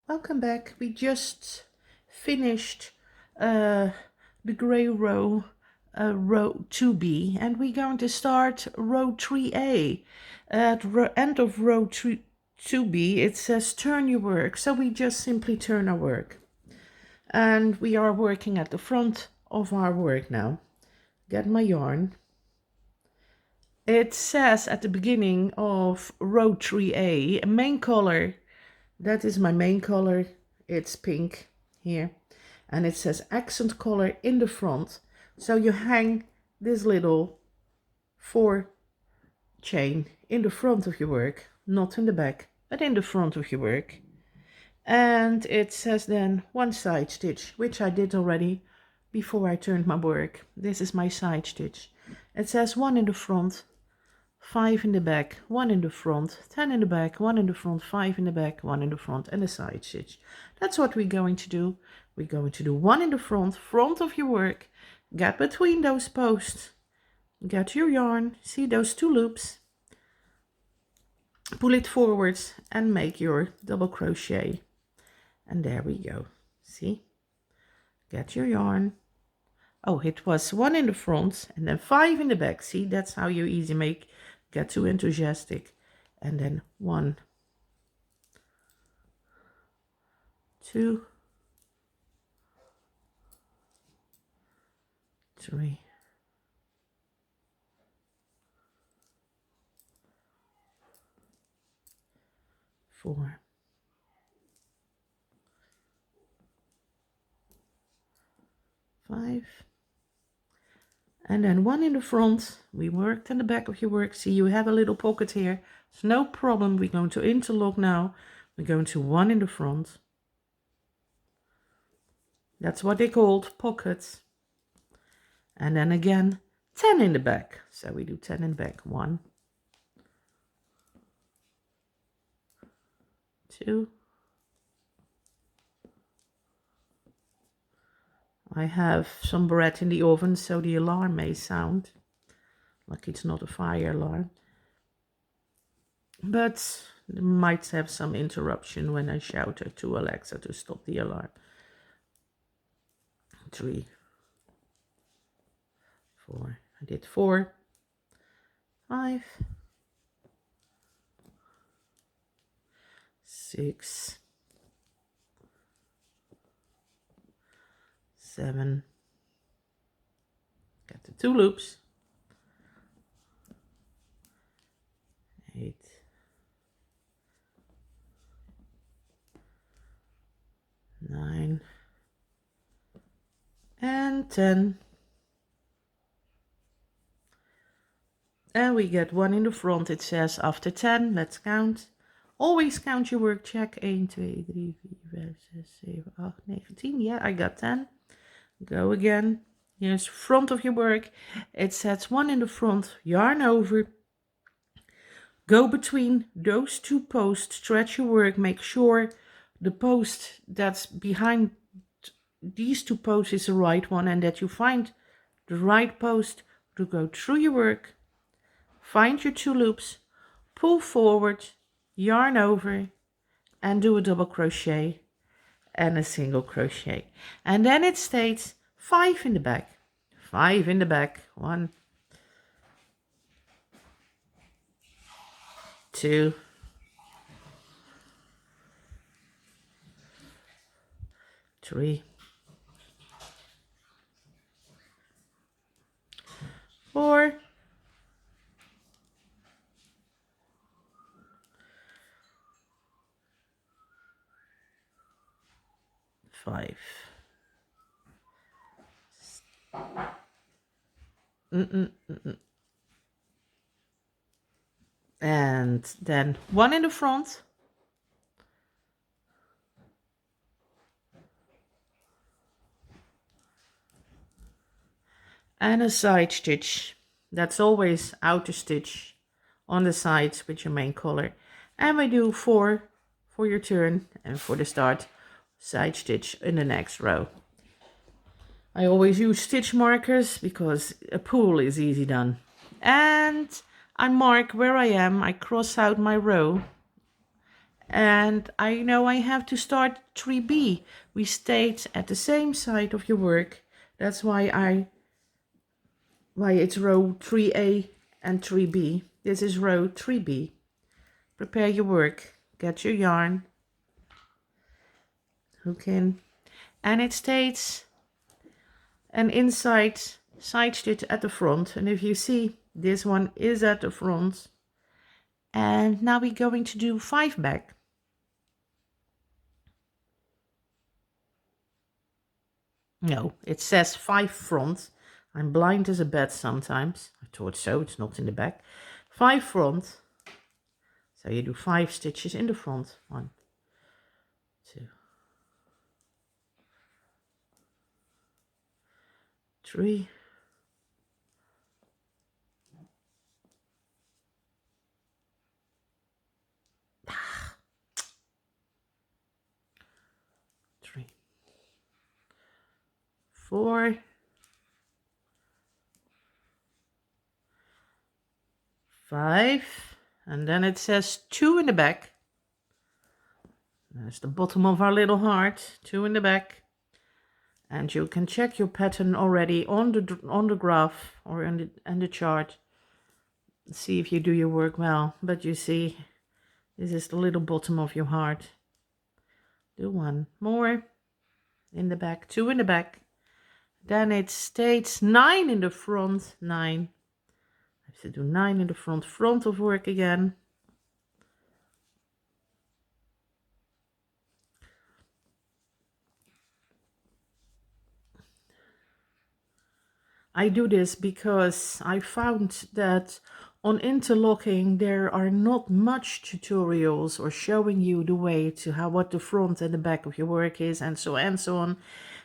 Welcome back. We just finished the gray row, row 2B, and we're going to start row 3A. At end of row 2B, it says turn your work, so we just simply turn our work. And we are working at the front of our work now. Get my yarn. It says at the beginning of row 3A, main color. That is my main color. It's pink here. And it says accent color in the front. So you hang this little 4 chain in the front of your work, not in the back, but in the front of your work. And it says then 1 side stitch, which I did already before I turned my work. This is my side stitch. It says 1 in the front, 5 in the back, 1 in the front, 10 in the back, 1 in the front, 5 in the back, 1 in the front, and a side stitch. That's what we're going to do. We're going to do 1 in the front of your work, get between those posts, get your yarn, see those 2 loops, pull it forwards and make your double crochet. And there we go. See? Get your yarn. Oh, it was 1 in the front and then 5 in the back. See, that's how you easy make. Get too enthusiastic. And then 1, 2, 3, 4, 5, and then 1 in the front. We worked in the back of your work. See, you have a little pocket here. It's no problem. We're going to interlock now. We're going to 1 in the front. That's what they called pockets. And then again 10 in the back. So we do 10 in the back. 1, 2. I have some bread in the oven, so the alarm may sound like it's not a fire alarm. But it might have some interruption when I shout to Alexa to stop the alarm. 3, 4. I did 4, 5, 6, 7. Got the 2 loops. 8, 9, and 10. And we get 1 in the front. It says after 10. Let's count. Always count your work. Check 1, 2, 3, 4, 5, 6, 7, 8, 9, 10. Yeah, I got 10. Go again. Here's front of your work. It says 1 in the front, yarn over. Go between those 2 posts, stretch your work, make sure the post that's behind these 2 posts is the right one and that you find the right post to go through your work. Find your 2 loops, pull forward, yarn over, and do a double crochet and a single crochet. And then it states 5 in the back. 5 in the back. 1, 2, 3, 4, 5. And then 1 in the front. And a side stitch. That's always outer stitch on the sides with your main color. And we do 4 for your turn and for the start side stitch in the next row. I always use stitch markers because a pull is easy done. And I mark where I am. I cross out my row And I know I have to start 3B. We stayed at the same side of your work. That's why it's row 3A and 3B. This is row 3B. Prepare your work. Get your yarn. Hook in. And it states an inside side stitch at the front. And if you see, this one is at the front. And now we're going to do 5 back. No, it says 5 front. I'm blind as a bat sometimes. I thought so, it's not in the back. 5 front. So you do 5 stitches in the front. 1, 2, 3. 3, 4, 5, and then it says 2 in the back. That's the bottom of our little heart. 2 in the back. And you can check your pattern already on the graph or in the chart. See if you do your work well. But you see, this is the little bottom of your heart. Do 1 more in the back, 2 in the back. Then it states 9 in the front. 9. I have to do 9 in the front of work again. I do this because I found that on interlocking there are not much tutorials or showing you the way to what the front and the back of your work is and so on.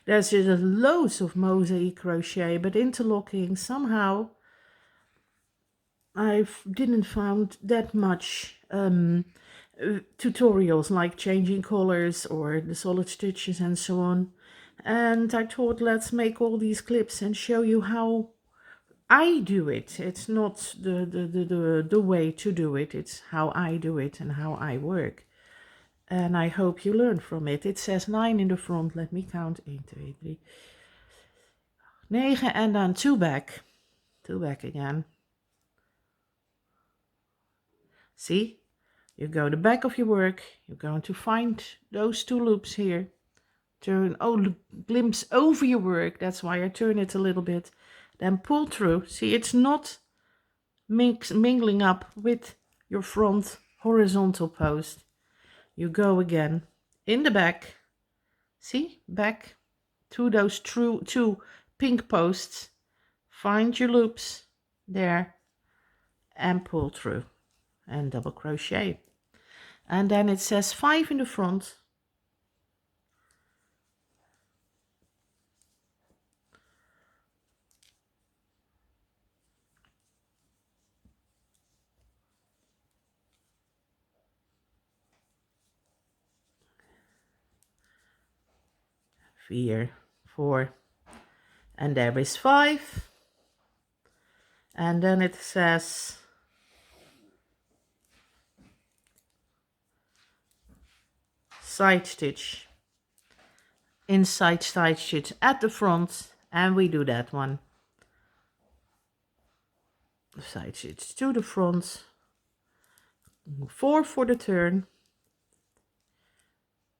There's just loads of mosaic crochet, but interlocking somehow I didn't find that much tutorials like changing colors or the solid stitches and so on. And I thought, let's make all these clips and show you how I do it. It's not the way to do it. It's how I do it and how I work. And I hope you learn from it. It says 9 in the front. Let me count. 1, 2, 3, 9 and then 2 back. 2 back again. See? You go the back of your work. You're going to find those 2 loops here. Turn, glimpse over your work. That's why I turn it a little bit. Then pull through. See, it's not mingling up with your front horizontal post. You go again in the back. See, back to those 2 pink posts. Find your loops there and pull through and double crochet. And then it says 5 in the front. Vier, 4, and there is 5, and then it says side stitch, inside side stitch at the front, and we do that one. Side stitch to the front, 4 for the turn,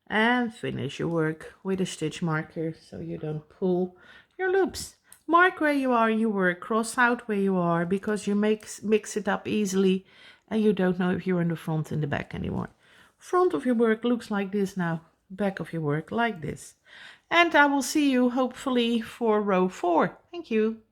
and finish your work with a stitch marker so you don't pull your loops. Mark where you are in your work, cross out where you are, because you mix it up easily and you don't know if you're in the front and the back anymore. Front of your work looks like this now, back of your work like this. And I will see you hopefully for row 4. Thank you.